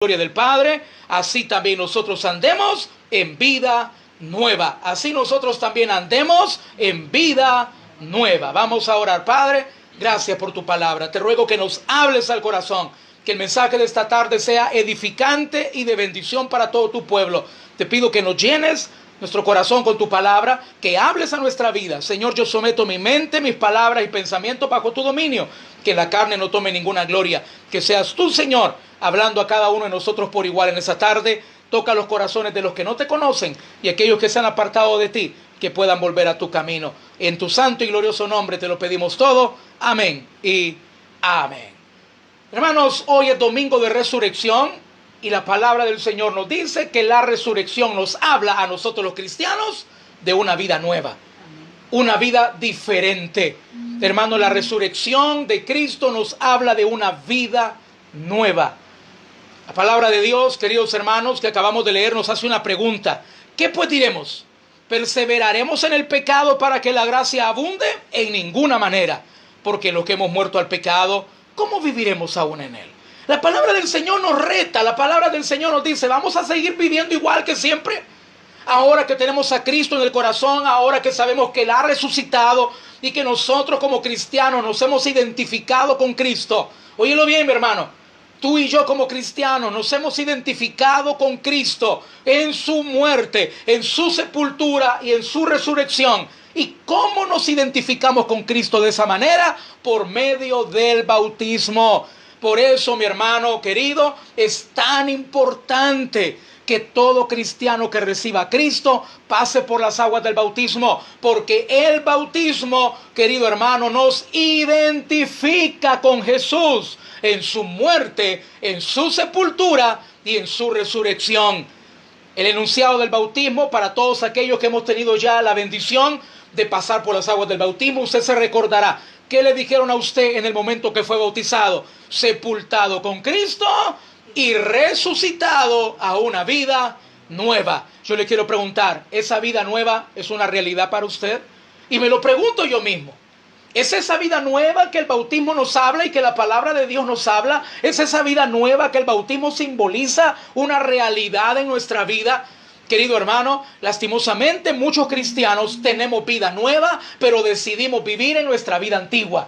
gloria del Padre, así también nosotros andemos en vida nueva. Así nosotros también andemos en vida nueva. Vamos a orar. Padre, gracias por tu palabra. Te ruego que nos hables al corazón, que el mensaje de esta tarde sea edificante y de bendición para todo tu pueblo. Te pido que nos llenes nuestro corazón con tu palabra, que hables a nuestra vida. Señor, yo someto mi mente, mis palabras y pensamientos bajo tu dominio. Que la carne no tome ninguna gloria. Que seas tú, Señor, hablando a cada uno de nosotros por igual en esta tarde. Toca los corazones de los que no te conocen y aquellos que se han apartado de ti, que puedan volver a tu camino. En tu santo y glorioso nombre te lo pedimos todo. Amén y amén. Hermanos, hoy es domingo de resurrección y la palabra del Señor nos dice que la resurrección nos habla a nosotros los cristianos de una vida nueva, una vida diferente. Hermanos, la resurrección de Cristo nos habla de una vida nueva. La palabra de Dios, queridos hermanos, que acabamos de leer, nos hace una pregunta. ¿Qué pues diremos? ¿Perseveraremos en el pecado para que la gracia abunde? En ninguna manera, porque los que hemos muerto al pecado, ¿cómo viviremos aún en él? La palabra del Señor nos reta, la palabra del Señor nos dice, ¿vamos a seguir viviendo igual que siempre? Ahora que tenemos a Cristo en el corazón, ahora que sabemos que Él ha resucitado y que nosotros como cristianos nos hemos identificado con Cristo. Óyelo bien, mi hermano. Tú y yo como cristianos nos hemos identificado con Cristo en su muerte, en su sepultura y en su resurrección. ¿Y cómo nos identificamos con Cristo de esa manera? Por medio del bautismo. Por eso, mi hermano querido, es tan importante que todo cristiano que reciba a Cristo pase por las aguas del bautismo, porque el bautismo, querido hermano, nos identifica con Jesús en su muerte, en su sepultura y en su resurrección. El enunciado del bautismo, para todos aquellos que hemos tenido ya la bendición de pasar por las aguas del bautismo, usted se recordará. ¿Qué le dijeron a usted en el momento que fue bautizado? Sepultado con Cristo y resucitado a una vida nueva. Yo le quiero preguntar, ¿esa vida nueva es una realidad para usted? Y me lo pregunto yo mismo. ¿Es esa vida nueva que el bautismo nos habla y que la palabra de Dios nos habla? ¿Es esa vida nueva que el bautismo simboliza una realidad en nuestra vida? Querido hermano, lastimosamente muchos cristianos tenemos vida nueva, pero decidimos vivir en nuestra vida antigua.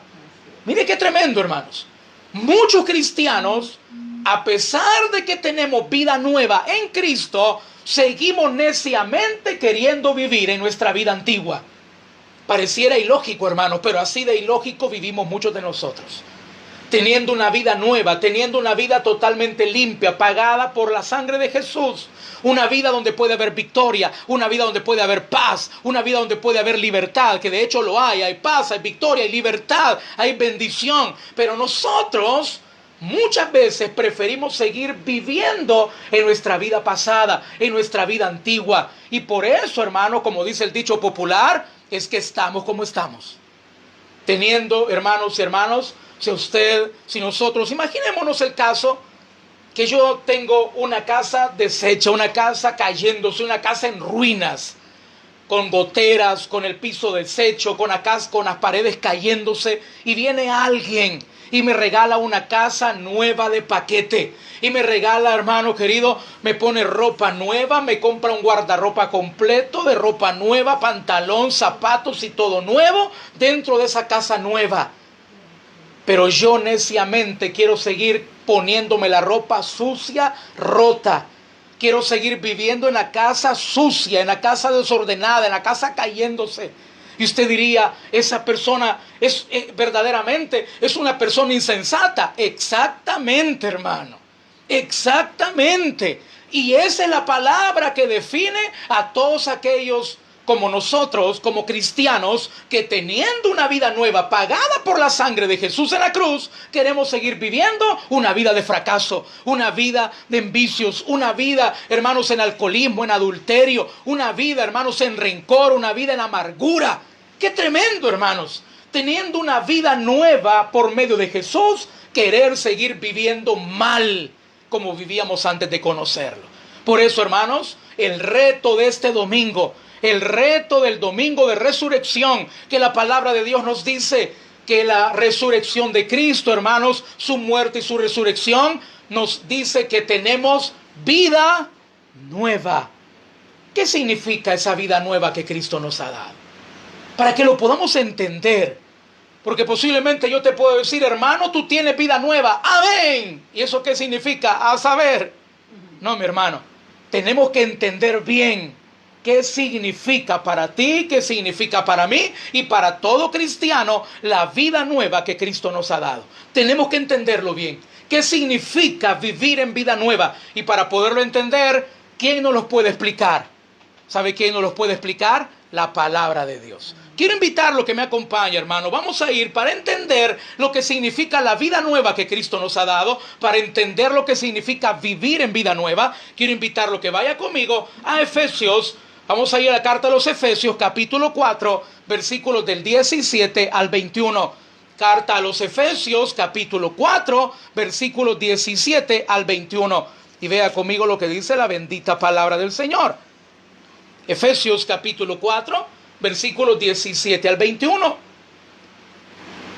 Mire qué tremendo, hermanos. Muchos cristianos, a pesar de que tenemos vida nueva en Cristo, seguimos neciamente queriendo vivir en nuestra vida antigua. Pareciera ilógico, hermanos, pero así de ilógico vivimos muchos de nosotros. Teniendo una vida nueva, teniendo una vida totalmente limpia, pagada por la sangre de Jesús. Una vida donde puede haber victoria, una vida donde puede haber paz, una vida donde puede haber libertad, que de hecho lo hay paz, hay victoria, hay libertad, hay bendición. Pero nosotros muchas veces preferimos seguir viviendo en nuestra vida pasada, en nuestra vida antigua. Y por eso, hermano, como dice el dicho popular, es que estamos como estamos. Teniendo, hermanos y hermanas, si nosotros, imaginémonos el caso que yo tengo una casa deshecha, una casa cayéndose, una casa en ruinas, con goteras, con el piso deshecho, con las paredes cayéndose, y viene alguien y me regala una casa nueva de paquete. Y me regala, hermano querido, me pone ropa nueva, me compra un guardarropa completo de ropa nueva, pantalón, zapatos y todo nuevo dentro de esa casa nueva. Pero yo neciamente quiero seguir poniéndome la ropa sucia, rota. Quiero seguir viviendo en la casa sucia, en la casa desordenada, en la casa cayéndose. Y usted diría, esa persona verdaderamente es una persona insensata. Exactamente, hermano. Exactamente. Y esa es la palabra que define a todos aquellos como nosotros, como cristianos, que teniendo una vida nueva pagada por la sangre de Jesús en la cruz, queremos seguir viviendo una vida de fracaso, una vida de vicios, una vida, hermanos, en alcoholismo, en adulterio, una vida, hermanos, en rencor, una vida en amargura. ¡Qué tremendo, hermanos! Teniendo una vida nueva por medio de Jesús, querer seguir viviendo mal como vivíamos antes de conocerlo. Por eso, hermanos, el reto de este domingo, el reto del domingo de resurrección, que la palabra de Dios nos dice que la resurrección de Cristo, hermanos, su muerte y su resurrección nos dice que tenemos vida nueva. ¿Qué significa esa vida nueva que Cristo nos ha dado? Para que lo podamos entender. Porque posiblemente yo te puedo decir, hermano, tú tienes vida nueva. ¡Amén! ¿Y eso qué significa? A saber. No, mi hermano. Tenemos que entender bien qué significa para ti, qué significa para mí y para todo cristiano la vida nueva que Cristo nos ha dado. Tenemos que entenderlo bien. ¿Qué significa vivir en vida nueva? Y para poderlo entender, ¿quién nos lo puede explicar? ¿Sabe quién nos lo puede explicar? La palabra de Dios. Quiero invitarlo que me acompañe, hermano. Vamos a ir para entender lo que significa la vida nueva que Cristo nos ha dado, para entender lo que significa vivir en vida nueva. Quiero invitarlo que vaya conmigo a Efesios. Vamos a ir a la carta a los Efesios, capítulo 4, versículos del 17 al 21. Carta a los Efesios, capítulo 4, versículos 17 al 21. Y vea conmigo lo que dice la bendita palabra del Señor. Efesios, capítulo 4, versículos 17 al 21.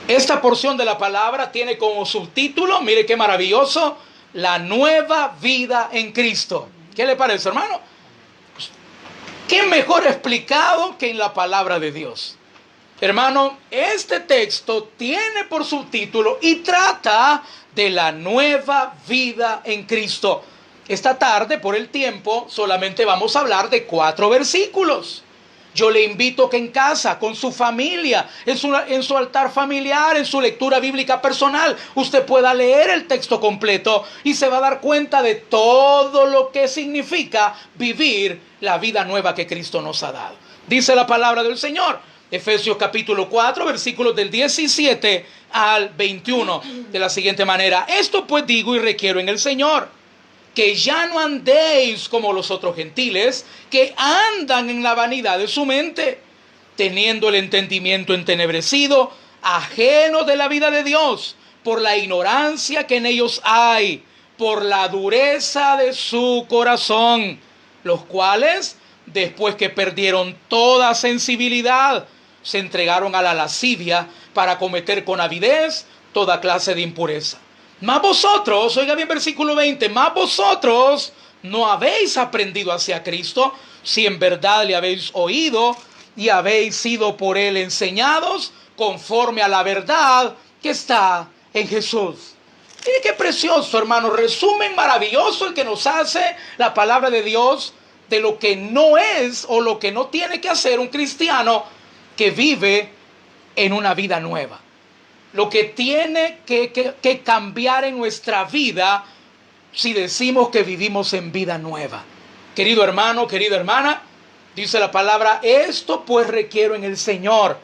Esta porción de la palabra tiene como subtítulo, mire qué maravilloso, la nueva vida en Cristo. ¿Qué le parece, hermano? ¿Qué mejor explicado que en la palabra de Dios? Hermano, este texto tiene por subtítulo y trata de la nueva vida en Cristo. Esta tarde, por el tiempo, solamente vamos a hablar de 4 versículos. Yo le invito que en casa, con su familia, en su altar familiar, en su lectura bíblica personal, usted pueda leer el texto completo y se va a dar cuenta de todo lo que significa vivir la vida nueva que Cristo nos ha dado. Dice la palabra del Señor, Efesios capítulo 4, versículos del 17 al 21, de la siguiente manera. Esto pues digo y requiero en el Señor, que ya no andéis como los otros gentiles, que andan en la vanidad de su mente, teniendo el entendimiento entenebrecido, ajenos de la vida de Dios, por la ignorancia que en ellos hay, por la dureza de su corazón, los cuales, después que perdieron toda sensibilidad, se entregaron a la lascivia para cometer con avidez toda clase de impureza. Mas vosotros, oiga bien versículo 20, mas vosotros no habéis aprendido hacia Cristo, si en verdad le habéis oído y habéis sido por él enseñados conforme a la verdad que está en Jesús. Mire qué precioso, hermano, resumen maravilloso el que nos hace la palabra de Dios de lo que no es o lo que no tiene que hacer un cristiano que vive en una vida nueva. Lo que tiene que cambiar en nuestra vida si decimos que vivimos en vida nueva. Querido hermano, querida hermana, dice la palabra, esto pues requiero en el Señor.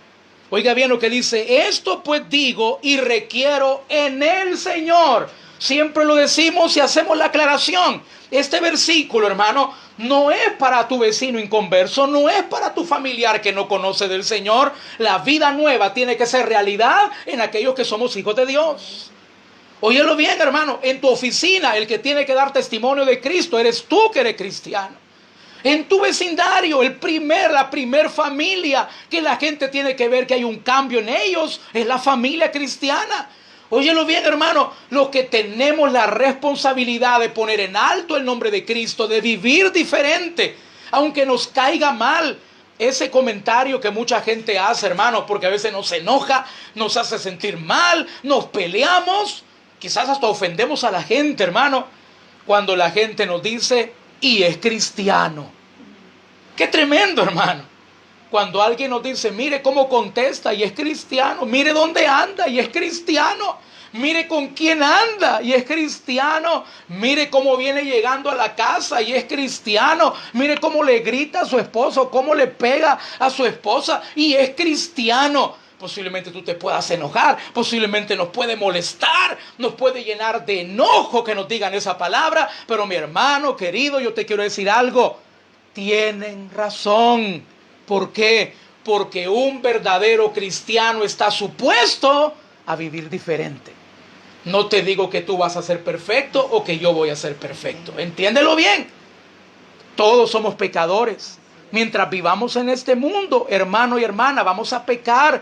Oiga bien lo que dice, esto pues digo y requiero en el Señor. Siempre lo decimos y hacemos la aclaración. Este versículo, hermano, no es para tu vecino inconverso, no es para tu familiar que no conoce del Señor. La vida nueva tiene que ser realidad en aquellos que somos hijos de Dios. Óyelo bien, hermano, en tu oficina el que tiene que dar testimonio de Cristo eres tú que eres cristiano. En tu vecindario, la primer familia que la gente tiene que ver que hay un cambio en ellos es la familia cristiana. Óyelo bien, hermano, los que tenemos la responsabilidad de poner en alto el nombre de Cristo, de vivir diferente, aunque nos caiga mal ese comentario que mucha gente hace, hermano, porque a veces nos enoja, nos hace sentir mal, nos peleamos, quizás hasta ofendemos a la gente, hermano, cuando la gente nos dice, y es cristiano. ¡Qué tremendo, hermano! Cuando alguien nos dice, mire cómo contesta y es cristiano, mire dónde anda y es cristiano, mire con quién anda y es cristiano, mire cómo viene llegando a la casa y es cristiano, mire cómo le grita a su esposo, cómo le pega a su esposa y es cristiano. Posiblemente tú te puedas enojar, posiblemente nos puede molestar, nos puede llenar de enojo que nos digan esa palabra, pero mi hermano querido, yo te quiero decir algo, tienen razón. ¿Por qué? Porque un verdadero cristiano está supuesto a vivir diferente. No te digo que tú vas a ser perfecto o que yo voy a ser perfecto. Entiéndelo bien. Todos somos pecadores. Mientras vivamos en este mundo, hermano y hermana, vamos a pecar.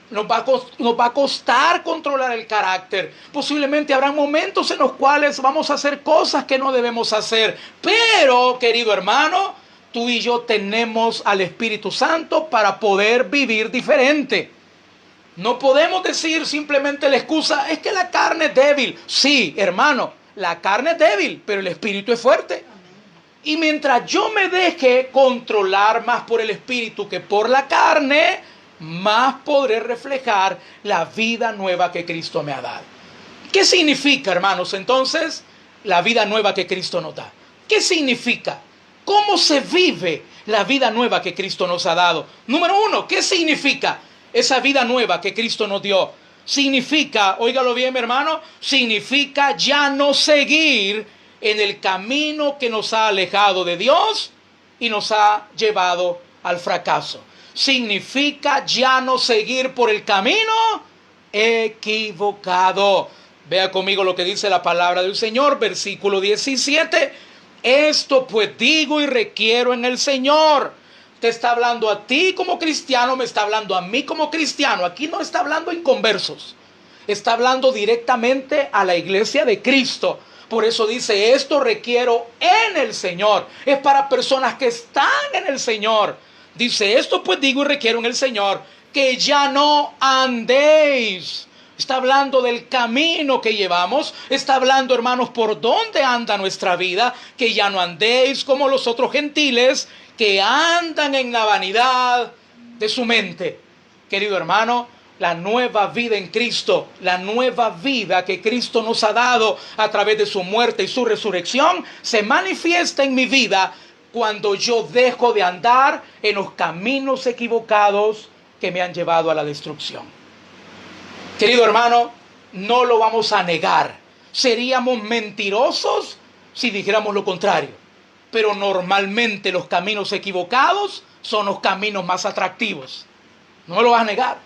Nos va a costar controlar el carácter. Posiblemente habrá momentos en los cuales vamos a hacer cosas que no debemos hacer. Pero, querido hermano, tú y yo tenemos al Espíritu Santo para poder vivir diferente. No podemos decir simplemente la excusa, es que la carne es débil. Sí, hermano, la carne es débil, pero el Espíritu es fuerte. Y mientras yo me deje controlar más por el Espíritu que por la carne, más podré reflejar la vida nueva que Cristo me ha dado. ¿Qué significa, hermanos, entonces, la vida nueva que Cristo nos da? ¿Qué significa? ¿Cómo se vive la vida nueva que Cristo nos ha dado? Número uno, ¿qué significa esa vida nueva que Cristo nos dio? Significa, óigalo bien, mi hermano, significa ya no seguir en el camino que nos ha alejado de Dios y nos ha llevado al fracaso. Significa ya no seguir por el camino equivocado. Vea conmigo lo que dice la palabra del Señor, versículo 17. Esto pues digo y requiero en el Señor. Te está hablando a ti como cristiano, me está hablando a mí como cristiano. Aquí no está hablando inconversos. Está hablando directamente a la iglesia de Cristo. Por eso dice, esto requiero en el Señor. Es para personas que están en el Señor. Dice, esto pues digo y requiero en el Señor, que ya no andéis. Está hablando del camino que llevamos. Está hablando, hermanos, por dónde anda nuestra vida. Que ya no andéis como los otros gentiles que andan en la vanidad de su mente. Querido hermano, la nueva vida en Cristo, la nueva vida que Cristo nos ha dado a través de su muerte y su resurrección, se manifiesta en mi vida cuando yo dejo de andar en los caminos equivocados que me han llevado a la destrucción. Querido hermano, no lo vamos a negar. Seríamos mentirosos si dijéramos lo contrario. Pero normalmente los caminos equivocados son los caminos más atractivos. No lo vas a negar.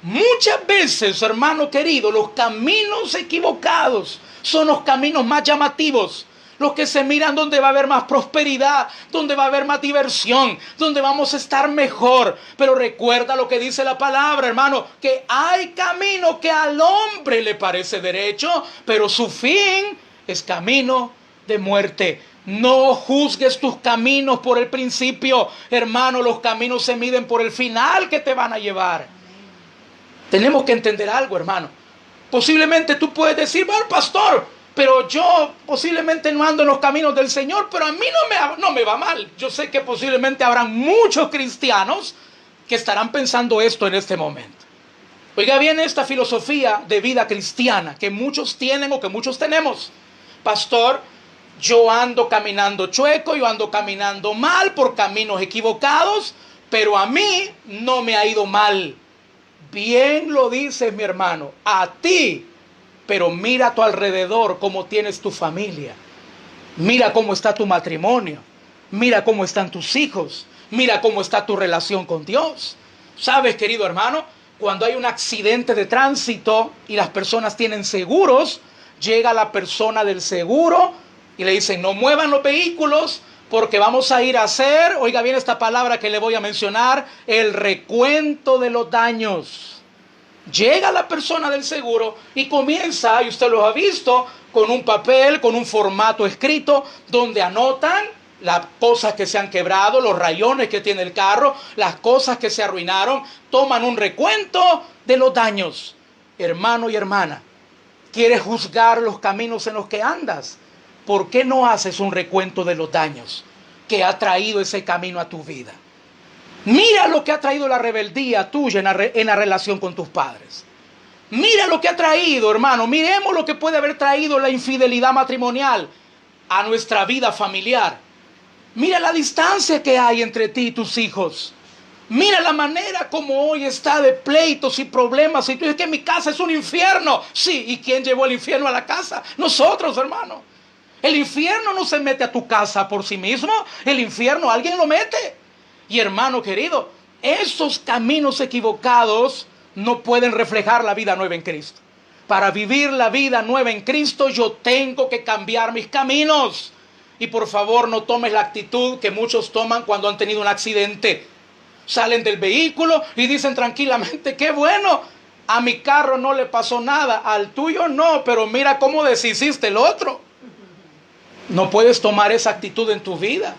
Muchas veces, hermano querido, los caminos equivocados son los caminos más llamativos. Los que se miran donde va a haber más prosperidad, donde va a haber más diversión, donde vamos a estar mejor. Pero recuerda lo que dice la palabra, hermano, que hay camino que al hombre le parece derecho, pero su fin es camino de muerte. No juzgues tus caminos por el principio, hermano, los caminos se miden por el final que te van a llevar. Tenemos que entender algo, hermano. Posiblemente tú puedes decir, bueno, pastor, pero yo posiblemente no ando en los caminos del Señor, pero a mí no me va mal. Yo sé que posiblemente habrán muchos cristianos que estarán pensando esto en este momento. Oiga bien esta filosofía de vida cristiana que muchos tienen o que muchos tenemos. Pastor, yo ando caminando chueco, yo ando caminando mal por caminos equivocados, pero a mí no me ha ido mal. Bien lo dices, mi hermano, a ti. Pero mira a tu alrededor cómo tienes tu familia. Mira cómo está tu matrimonio. Mira cómo están tus hijos. Mira cómo está tu relación con Dios. ¿Sabes, querido hermano? Cuando hay un accidente de tránsito y las personas tienen seguros, llega la persona del seguro y le dicen, no muevan los vehículos porque vamos a ir a hacer, oiga bien esta palabra que le voy a mencionar, el recuento de los daños. Llega la persona del seguro y comienza, y usted lo ha visto, con un papel, con un formato escrito, donde anotan las cosas que se han quebrado, los rayones que tiene el carro, las cosas que se arruinaron, toman un recuento de los daños. Hermano y hermana, ¿quieres juzgar los caminos en los que andas? ¿Por qué no haces un recuento de los daños que ha traído ese camino a tu vida? Mira lo que ha traído la rebeldía tuya en la relación con tus padres. Mira lo que ha traído, hermano. Miremos lo que puede haber traído la infidelidad matrimonial a nuestra vida familiar. Mira la distancia que hay entre ti y tus hijos. Mira la manera como hoy está de pleitos y problemas. Y tú dices que mi casa es un infierno. Sí, ¿y quién llevó el infierno a la casa? Nosotros, hermano. El infierno no se mete a tu casa por sí mismo. El infierno alguien lo mete. Y hermano querido, esos caminos equivocados no pueden reflejar la vida nueva en Cristo. Para vivir la vida nueva en Cristo yo tengo que cambiar mis caminos. Y por favor no tomes la actitud que muchos toman cuando han tenido un accidente. salen del vehículo y dicen tranquilamente, qué bueno, a mi carro no le pasó nada, al tuyo no, pero mira cómo deshiciste el otro. No puedes tomar esa actitud en tu vida.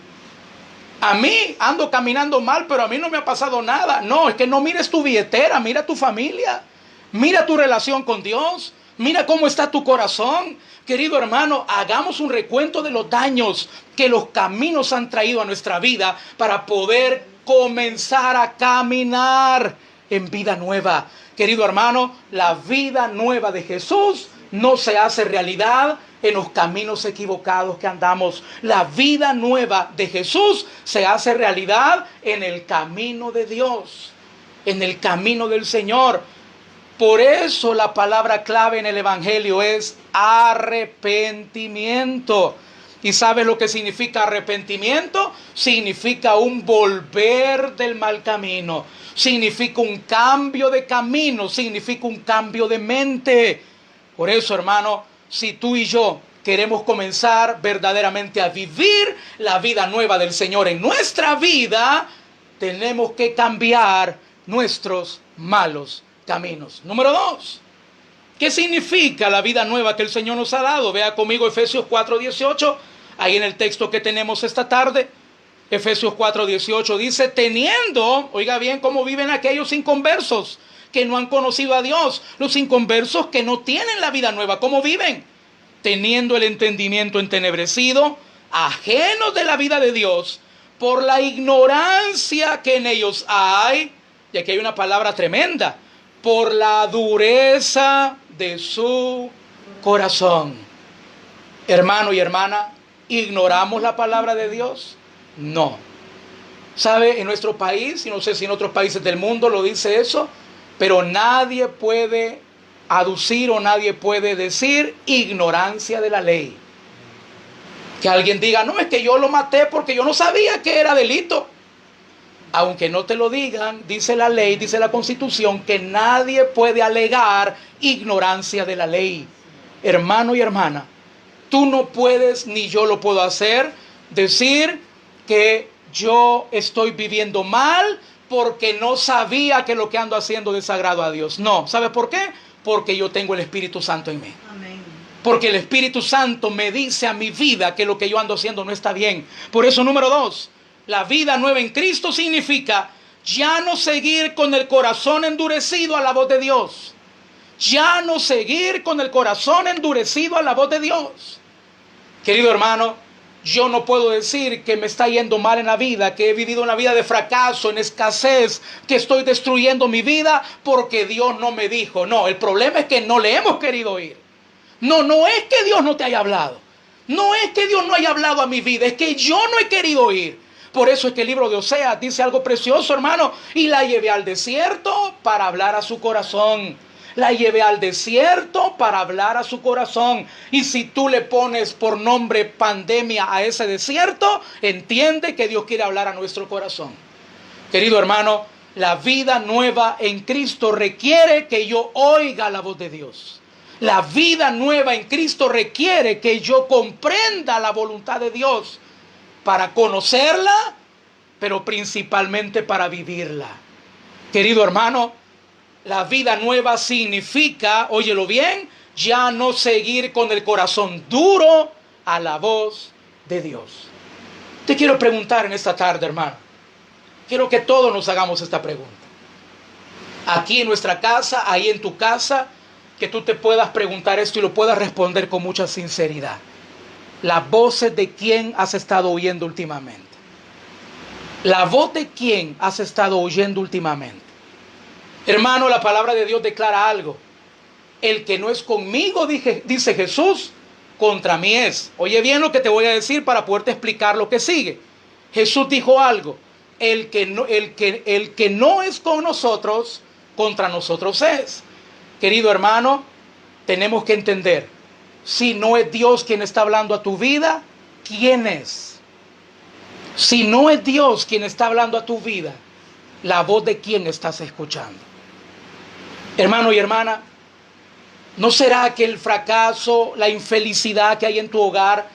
A mí ando caminando mal, pero a mí no me ha pasado nada. No, es que no mires tu billetera, mira tu familia, mira tu relación con Dios, mira cómo está tu corazón. Querido hermano, hagamos un recuento de los daños que los caminos han traído a nuestra vida para poder comenzar a caminar en vida nueva. Querido hermano, la vida nueva de Jesús no se hace realidad en los caminos equivocados que andamos. La vida nueva de Jesús se hace realidad en el camino de Dios, en el camino del Señor. Por eso la palabra clave en el Evangelio es arrepentimiento. ¿Y sabes lo que significa arrepentimiento? Significa un volver del mal camino. Significa un cambio de camino. Significa un cambio de mente. Por eso, hermano, si tú y yo queremos comenzar verdaderamente a vivir la vida nueva del Señor en nuestra vida, tenemos que cambiar nuestros malos caminos. Número 2. ¿Qué significa la vida nueva que el Señor nos ha dado? Vea conmigo Efesios 4:18, ahí en el texto que tenemos esta tarde. Efesios 4:18 dice, teniendo, oiga bien cómo viven aquellos inconversos que no han conocido a Dios, los inconversos que no tienen la vida nueva. ¿Cómo viven? Teniendo el entendimiento entenebrecido, ajenos de la vida de Dios, por la ignorancia que en ellos hay, y aquí hay una palabra tremenda, por la dureza de su corazón. Hermano y hermana, ¿ignoramos la palabra de Dios? No. ¿Sabe? En nuestro país, y no sé si en otros países del mundo lo dice eso, pero nadie puede aducir o nadie puede decir ignorancia de la ley. Que alguien diga, no, es que yo lo maté porque yo no sabía que era delito. Aunque no te lo digan, dice la ley, dice la Constitución, que nadie puede alegar ignorancia de la ley. Hermano y hermana, tú no puedes, ni yo lo puedo hacer, decir que yo estoy viviendo mal porque no sabía que lo que ando haciendo desagrado a Dios. No, ¿sabes por qué? Porque yo tengo el Espíritu Santo en mí. Amén. Porque el Espíritu Santo me dice a mi vida que lo que yo ando haciendo no está bien. Por eso, número 2, la vida nueva en Cristo significa ya no seguir con el corazón endurecido a la voz de Dios. Ya no seguir con el corazón endurecido a la voz de Dios. Querido hermano, yo no puedo decir que me está yendo mal en la vida, que he vivido una vida de fracaso, en escasez, que estoy destruyendo mi vida porque Dios no me dijo. No, el problema es que no le hemos querido oír. No es que Dios no te haya hablado. No es que Dios no haya hablado a mi vida, es que yo no he querido oír. Por eso es que el libro de Oseas dice algo precioso, hermano. Y la llevé al desierto para hablar a su corazón. La llevé al desierto para hablar a su corazón. Y si tú le pones por nombre pandemia a ese desierto, entiende que Dios quiere hablar a nuestro corazón. Querido hermano, la vida nueva en Cristo requiere que yo oiga la voz de Dios. La vida nueva en Cristo requiere que yo comprenda la voluntad de Dios para conocerla, pero principalmente para vivirla. Querido hermano, la vida nueva significa, óyelo bien, ya no seguir con el corazón duro a la voz de Dios. Te quiero preguntar en esta tarde, hermano. Quiero que todos nos hagamos esta pregunta. Aquí en nuestra casa, ahí en tu casa, que tú te puedas preguntar esto y lo puedas responder con mucha sinceridad. ¿Las voces de quién has estado oyendo últimamente? ¿La voz de quién has estado oyendo últimamente? Hermano, la palabra de Dios declara algo. El que no es conmigo, dice Jesús, contra mí es. Oye bien lo que te voy a decir para poderte explicar lo que sigue. Jesús dijo algo. El que no es con nosotros, contra nosotros es. Querido hermano, tenemos que entender. Si no es Dios quien está hablando a tu vida, ¿quién es? Si no es Dios quien está hablando a tu vida, ¿la voz de quién estás escuchando? Hermano y hermana, ¿no será que el fracaso, la infelicidad que hay en tu hogar,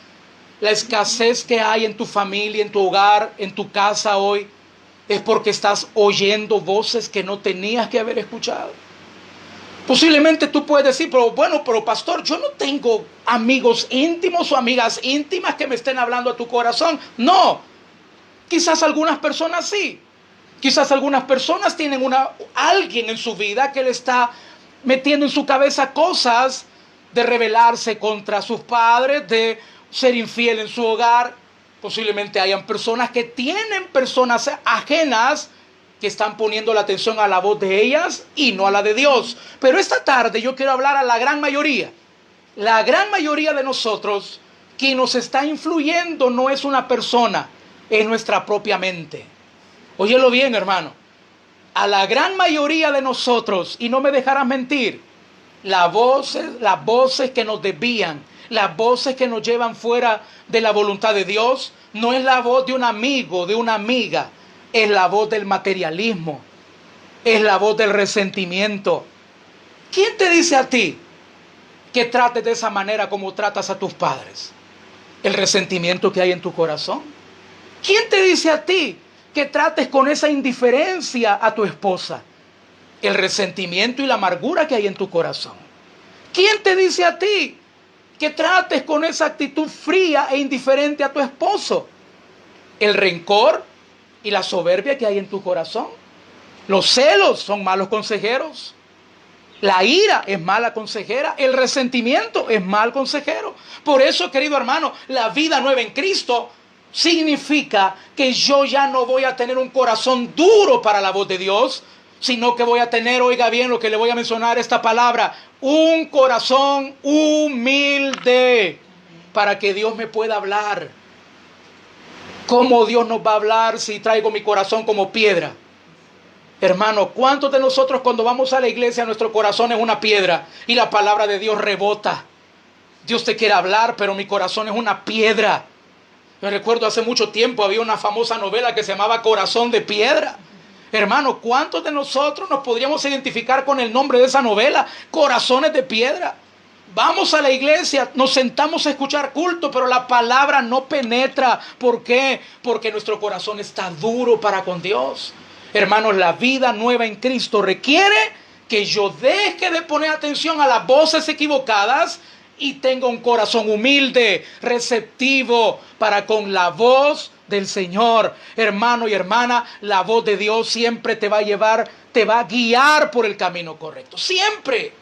la escasez que hay en tu familia, en tu hogar, en tu casa hoy, Es porque estás oyendo voces que no tenías que haber escuchado. Posiblemente tú puedes decir, pero pastor, yo no tengo amigos íntimos o amigas íntimas que me estén hablando a tu corazón. No, quizás algunas personas sí. Quizás algunas personas tienen alguien en su vida que le está metiendo en su cabeza cosas de rebelarse contra sus padres, de ser infiel en su hogar. Posiblemente hayan personas que tienen personas ajenas que están poniendo la atención a la voz de ellas y no a la de Dios. Pero esta tarde yo quiero hablar a la gran mayoría. La gran mayoría de nosotros, quien nos está influyendo no es una persona, es nuestra propia mente. Óyelo bien, hermano. A la gran mayoría de nosotros, y no me dejarás mentir, las voces que nos desvían, las voces que nos llevan fuera de la voluntad de Dios, no es la voz de un amigo, de una amiga, es la voz del materialismo, es la voz del resentimiento. ¿Quién te dice a ti que trates de esa manera como tratas a tus padres? ¿El resentimiento que hay en tu corazón? ¿Quién te dice a ti que trates con esa indiferencia a tu esposa? El resentimiento y la amargura que hay en tu corazón. ¿Quién te dice a ti que trates con esa actitud fría e indiferente a tu esposo? El rencor y la soberbia que hay en tu corazón. Los celos son malos consejeros. La ira es mala consejera. El resentimiento es mal consejero. Por eso, querido hermano, la vida nueva en Cristo significa que yo ya no voy a tener un corazón duro para la voz de Dios, sino que voy a tener, oiga bien lo que le voy a mencionar, esta palabra, un corazón humilde para que Dios me pueda hablar. ¿Cómo Dios nos va a hablar si traigo mi corazón como piedra? Hermano, ¿cuántos de nosotros cuando vamos a la iglesia nuestro corazón es una piedra y la palabra de Dios rebota? Dios te quiere hablar, pero mi corazón es una piedra. Yo recuerdo hace mucho tiempo había una famosa novela que se llamaba Corazón de Piedra. Hermano, ¿cuántos de nosotros nos podríamos identificar con el nombre de esa novela? Corazones de piedra. Vamos a la iglesia, nos sentamos a escuchar culto, pero la palabra no penetra. ¿Por qué? Porque nuestro corazón está duro para con Dios. Hermanos, la vida nueva en Cristo requiere que yo deje de poner atención a las voces equivocadas y tenga un corazón humilde, receptivo para con la voz del Señor. Hermano y hermana, la voz de Dios siempre te va a llevar, te va a guiar por el camino correcto. Siempre.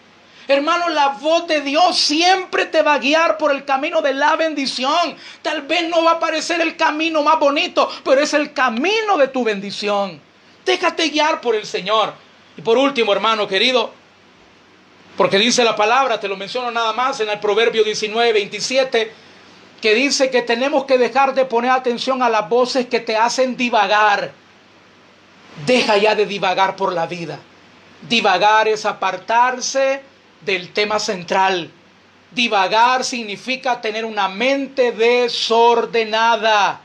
Hermano, la voz de Dios siempre te va a guiar por el camino de la bendición. Tal vez no va a parecer el camino más bonito, pero es el camino de tu bendición. Déjate guiar por el Señor. Y por último, hermano querido, porque dice la palabra, te lo menciono nada más en el Proverbio 19:27, que dice que tenemos que dejar de poner atención a las voces que te hacen divagar. Deja ya de divagar por la vida. Divagar es apartarse del tema central. Divagar significa tener una mente desordenada.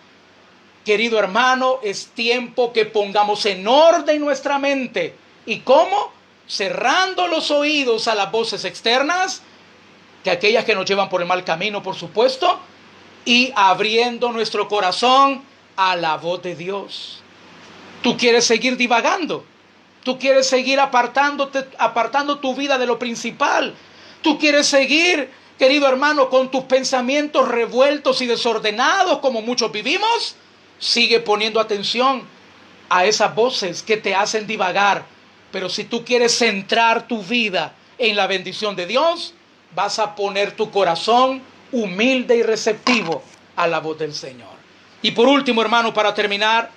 Querido hermano, es tiempo que pongamos en orden nuestra mente. ¿Y cómo? Cerrando los oídos a las voces externas, que aquellas que nos llevan por el mal camino, por supuesto, y abriendo nuestro corazón a la voz de Dios. Tú quieres seguir divagando, tú quieres seguir apartando tu vida de lo principal, tú quieres seguir, querido hermano, con tus pensamientos revueltos y desordenados como muchos vivimos. Sigue poniendo atención a esas voces que te hacen divagar. Pero si tú quieres centrar tu vida en la bendición de Dios, vas a poner tu corazón humilde y receptivo a la voz del Señor. Y por último, hermano, para terminar,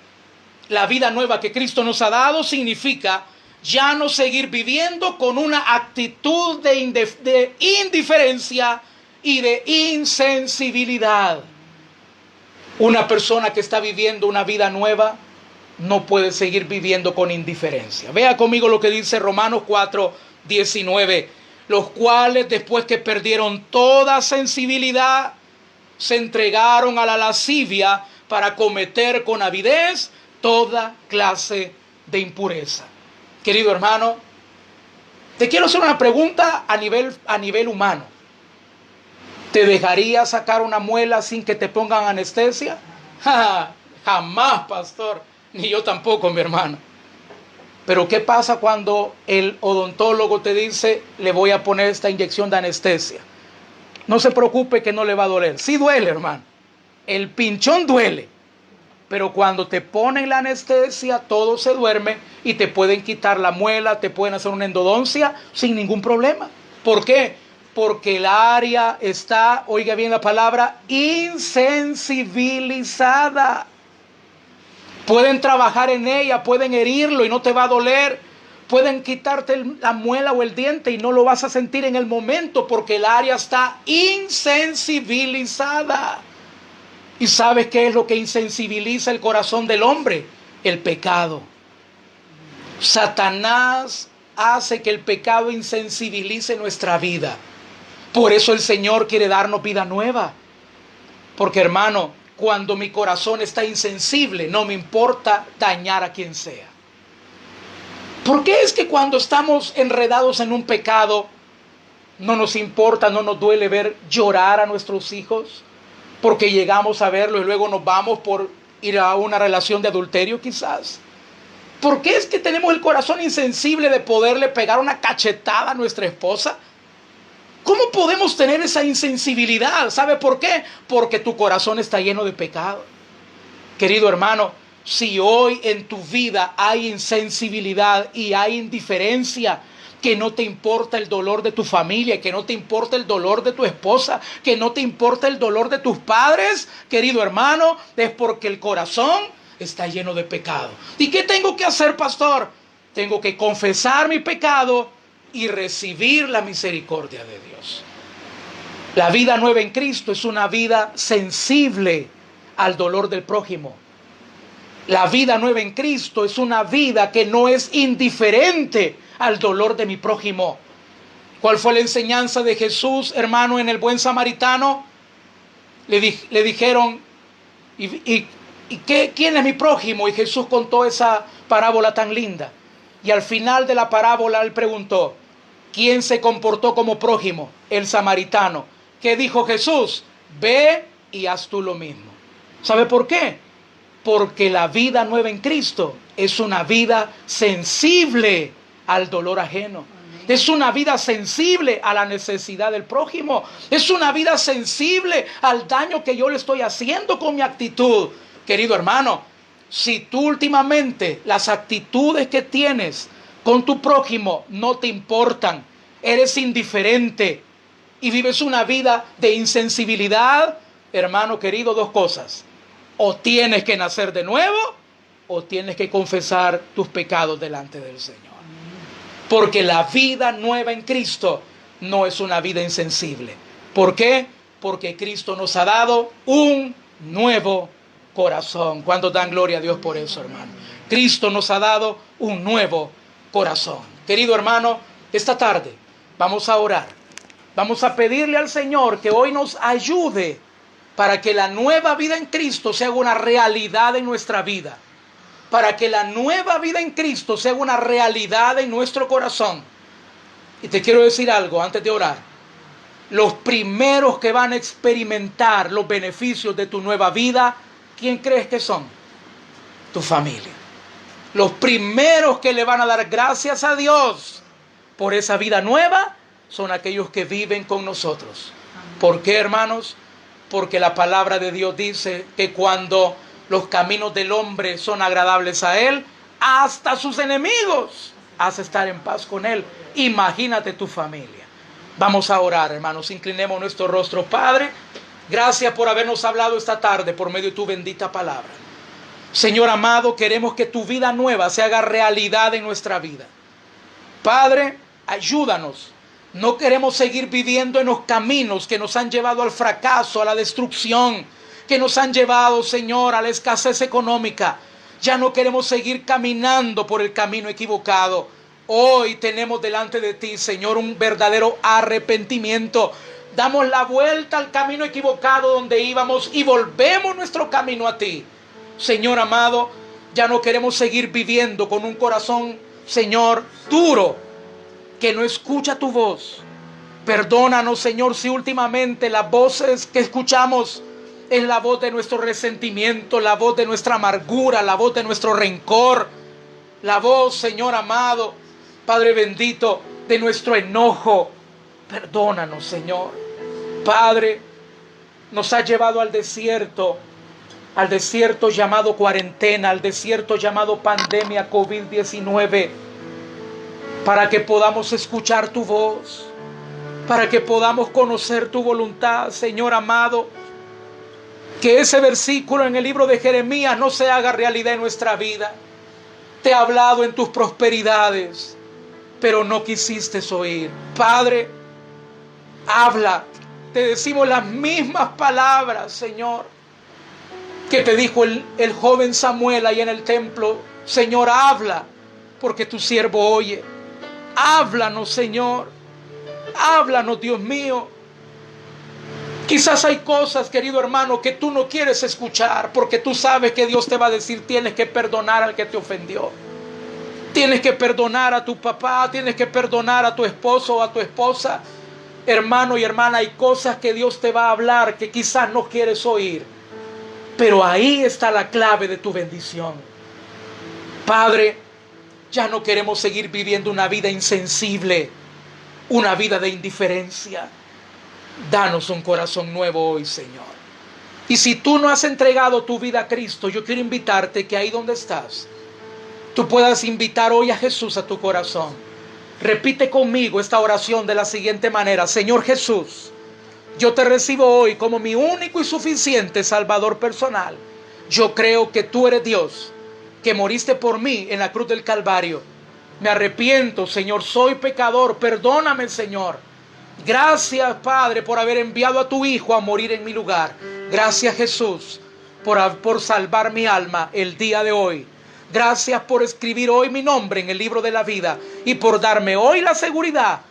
la vida nueva que Cristo nos ha dado significa ya no seguir viviendo con una actitud de indiferencia y de insensibilidad. Una persona que está viviendo una vida nueva no puede seguir viviendo con indiferencia. Vea conmigo lo que dice Romanos 4:19. Los cuales, después que perdieron toda sensibilidad, se entregaron a la lascivia para cometer con avidez toda clase de impureza. Querido hermano, te quiero hacer una pregunta a nivel humano. ¿Te dejaría sacar una muela sin que te pongan anestesia? Jamás, pastor. Ni yo tampoco, mi hermano. Pero ¿qué pasa cuando el odontólogo te dice, le voy a poner esta inyección de anestesia? No se preocupe que no le va a doler. Sí duele, hermano. El pinchón duele. Pero cuando te ponen la anestesia, todo se duerme y te pueden quitar la muela, te pueden hacer una endodoncia sin ningún problema. ¿Por qué? Porque el área está, oiga bien la palabra, insensibilizada. Pueden trabajar en ella, pueden herirlo y no te va a doler. Pueden quitarte la muela o el diente y no lo vas a sentir en el momento porque el área está insensibilizada. ¿Y sabes qué es lo que insensibiliza el corazón del hombre? El pecado. Satanás hace que el pecado insensibilice nuestra vida. Por eso el Señor quiere darnos vida nueva. Porque, hermano, cuando mi corazón está insensible, no me importa dañar a quien sea. ¿Por qué es que cuando estamos enredados en un pecado, no nos importa, no nos duele ver llorar a nuestros hijos? Porque llegamos a verlo y luego nos vamos por ir a una relación de adulterio quizás. ¿Por qué es que tenemos el corazón insensible de poderle pegar una cachetada a nuestra esposa? ¿Cómo podemos tener esa insensibilidad? ¿Sabe por qué? Porque tu corazón está lleno de pecado. Querido hermano, si hoy en tu vida hay insensibilidad y hay indiferencia, que no te importa el dolor de tu familia, que no te importa el dolor de tu esposa, que no te importa el dolor de tus padres, querido hermano, es porque el corazón está lleno de pecado. ¿Y qué tengo que hacer, pastor? Tengo que confesar mi pecado y recibir la misericordia de Dios. La vida nueva en Cristo es una vida sensible al dolor del prójimo. La vida nueva en Cristo es una vida que no es indiferente al dolor de mi prójimo. ¿Cuál fue la enseñanza de Jesús, hermano, en el buen samaritano? Le dijeron, ¿quién es mi prójimo? Y Jesús contó esa parábola tan linda. Y al final de la parábola él preguntó, ¿quién se comportó como prójimo? El samaritano. ¿Qué dijo Jesús? Ve y haz tú lo mismo. ¿Sabe por qué? Porque la vida nueva en Cristo es una vida sensible al dolor ajeno. Es una vida sensible a la necesidad del prójimo. Es una vida sensible al daño que yo le estoy haciendo con mi actitud. Querido hermano, si tú últimamente las actitudes que tienes con tu prójimo no te importan, eres indiferente y vives una vida de insensibilidad, hermano querido, dos cosas. O tienes que nacer de nuevo o tienes que confesar tus pecados delante del Señor. Porque la vida nueva en Cristo no es una vida insensible. ¿Por qué? Porque Cristo nos ha dado un nuevo corazón. ¿Cuánto dan gloria a Dios por eso, hermano? Cristo nos ha dado un nuevo corazón. Querido hermano, esta tarde vamos a orar. Vamos a pedirle al Señor que hoy nos ayude para que la nueva vida en Cristo sea una realidad en nuestra vida. Para que la nueva vida en Cristo sea una realidad en nuestro corazón. Y te quiero decir algo antes de orar. Los primeros que van a experimentar los beneficios de tu nueva vida, ¿quién crees que son? Tu familia. Los primeros que le van a dar gracias a Dios por esa vida nueva son aquellos que viven con nosotros. ¿Por qué, hermanos? Porque la palabra de Dios dice que cuando los caminos del hombre son agradables a él, hasta sus enemigos hace estar en paz con él. Imagínate tu familia. Vamos a orar, hermanos. Inclinemos nuestro rostro. Padre, gracias por habernos hablado esta tarde por medio de tu bendita palabra. Señor amado, queremos que tu vida nueva se haga realidad en nuestra vida. Padre, ayúdanos. No queremos seguir viviendo en los caminos que nos han llevado al fracaso, a la destrucción, que nos han llevado, Señor, a la escasez económica. Ya no queremos seguir caminando por el camino equivocado. Hoy tenemos delante de ti, Señor, un verdadero arrepentimiento. Damos la vuelta al camino equivocado donde íbamos y volvemos nuestro camino a ti. Señor amado, ya no queremos seguir viviendo con un corazón, Señor, duro, que no escucha tu voz. Perdónanos, Señor, si últimamente las voces que escuchamos es la voz de nuestro resentimiento, la voz de nuestra amargura, la voz de nuestro rencor, la voz, Señor amado, Padre bendito, de nuestro enojo. Perdónanos, Señor. Padre, nos ha llevado al desierto llamado cuarentena, al desierto llamado pandemia COVID-19, para que podamos escuchar tu voz, para que podamos conocer tu voluntad, Señor amado. Que ese versículo en el libro de Jeremías no se haga realidad en nuestra vida. Te he hablado en tus prosperidades, pero no quisiste oír. Padre, habla. Te decimos las mismas palabras, Señor, que te dijo el joven Samuel ahí en el templo. Señor, habla, porque tu siervo oye. Háblanos, Señor. Háblanos, Dios mío. Quizás hay cosas, querido hermano, que tú no quieres escuchar, porque tú sabes que Dios te va a decir: tienes que perdonar al que te ofendió. Tienes que perdonar a tu papá, tienes que perdonar a tu esposo o a tu esposa. Hermano y hermana, hay cosas que Dios te va a hablar que quizás no quieres oír, pero ahí está la clave de tu bendición. Padre, ya no queremos seguir viviendo una vida insensible, una vida de indiferencia. Danos un corazón nuevo hoy, Señor. Y si tú no has entregado tu vida a Cristo, yo quiero invitarte que ahí donde estás, tú puedas invitar hoy a Jesús a tu corazón. Repite conmigo esta oración de la siguiente manera: Señor Jesús, yo te recibo hoy como mi único y suficiente Salvador personal. Yo creo que tú eres Dios, que moriste por mí en la cruz del Calvario. Me arrepiento, Señor, soy pecador, perdóname, Señor. Gracias, Padre, por haber enviado a tu Hijo a morir en mi lugar. Gracias, Jesús, por salvar mi alma el día de hoy. Gracias por escribir hoy mi nombre en el libro de la vida y por darme hoy la seguridad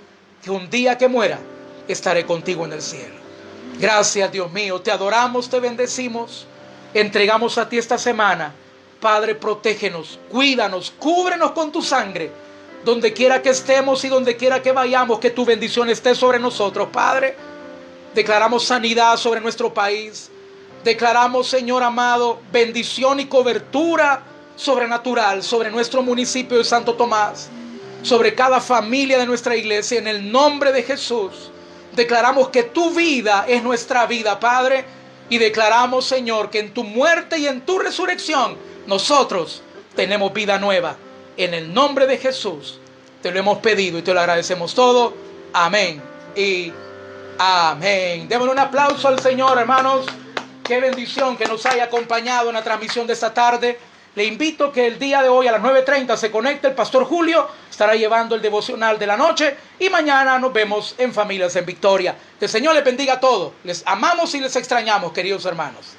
que un día que muera estaré contigo en el cielo. Gracias, Dios mío, te adoramos, te bendecimos, entregamos a ti esta semana. Padre, protégenos, cuídanos, cúbrenos con tu sangre. Donde quiera que estemos y donde quiera que vayamos, que tu bendición esté sobre nosotros, Padre. Declaramos sanidad sobre nuestro país. Declaramos, Señor amado, bendición y cobertura sobrenatural sobre nuestro municipio de Santo Tomás, sobre cada familia de nuestra iglesia, en el nombre de Jesús. Declaramos que tu vida es nuestra vida, Padre, y declaramos, Señor, que en tu muerte y en tu resurrección nosotros tenemos vida nueva. En el nombre de Jesús te lo hemos pedido y te lo agradecemos todo. Amén y amén. Démosle un aplauso al Señor, hermanos. Qué bendición que nos haya acompañado en la transmisión de esta tarde. Le invito que el día de hoy a las 9:30 se conecte el Pastor Julio. Estará llevando el devocional de la noche. Y mañana nos vemos en Familias en Victoria. Que el Señor les bendiga a todos. Les amamos y les extrañamos, queridos hermanos.